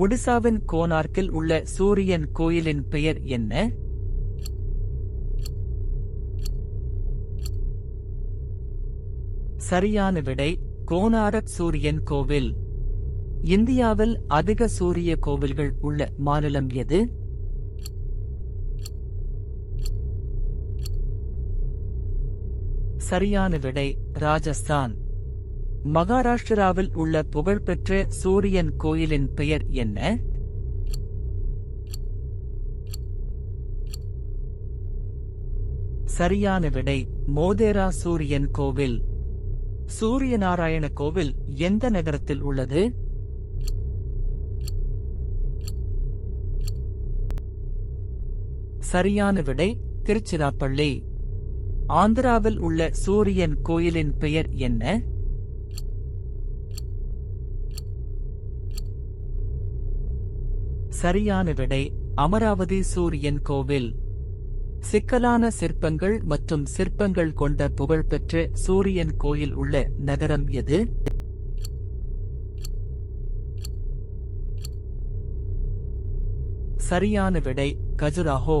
ஒடிசாவின் கோனார்க்கில் உள்ள சூரியன் கோயிலின் பெயர் என்ன? சரியான விடை கோனாரக் சூரியன் கோவில். இந்தியாவில் அதிக சூரிய கோவில்கள் உள்ள மாநிலம் எது? சரியான விடை ராஜஸ்தான். மகாராஷ்டிராவில் உள்ள புகழ்பெற்ற சூரியன் கோயிலின் பெயர் என்ன? சரியான விடை மோதேரா சூரியன் கோவில். சூரியநாராயண கோவில் எந்த நகரத்தில் உள்ளது? சரியான விடை திருச்சிராப்பள்ளி. ஆந்திராவில் உள்ள சூரியன் கோயிலின் பெயர் என்ன? சரியான விடை அமராவதி சூரியன் கோவில். சிக்கலான சிற்பங்கள் மற்றும் சிற்பங்கள் கொண்ட புகழ்பெற்ற சூரியன் கோயில் உள்ள நகரம் எது? சரியான விடை கஜுராஹோ.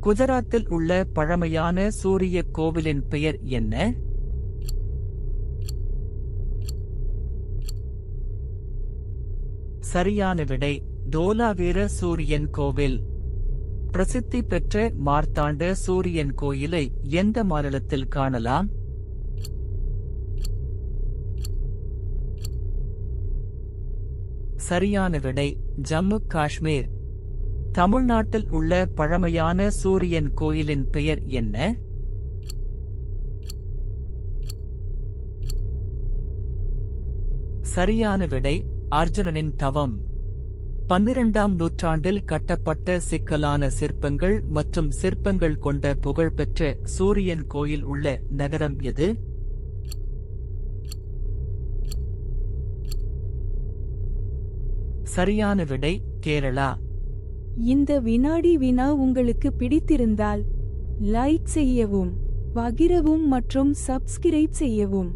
குஜராத்தில் உள்ள பழமையான சூரிய கோவிலின் பெயர் என்ன? சரியான விடை டோலாவீர சூரியன் கோவில். பிரசித்தி பெற்ற மார்த்தாண்ட சூரியன் கோயிலை எந்த மாநிலத்தில் காணலாம்? சரியான விடை ஜம்மு காஷ்மீர். தமிழ்நாட்டில் உள்ள பழமையான சூரியன் கோயிலின் பெயர் என்ன? சரியான விடை அர்ஜுனனின் தவம். 12ஆம் நூற்றாண்டில் கட்டப்பட்ட சிக்கலான சிற்பங்கள் மற்றும் சிற்பங்கள் கொண்ட புகழ்பெற்ற சூரியன் கோயில் உள்ள நகரம் எது? சரியான விடை கேரளா. இந்த வினாடி வினா உங்களுக்கு பிடித்திருந்தால் லைக் செய்யவும், பகிரவும் மற்றும் சப்ஸ்கிரைப் செய்யவும்.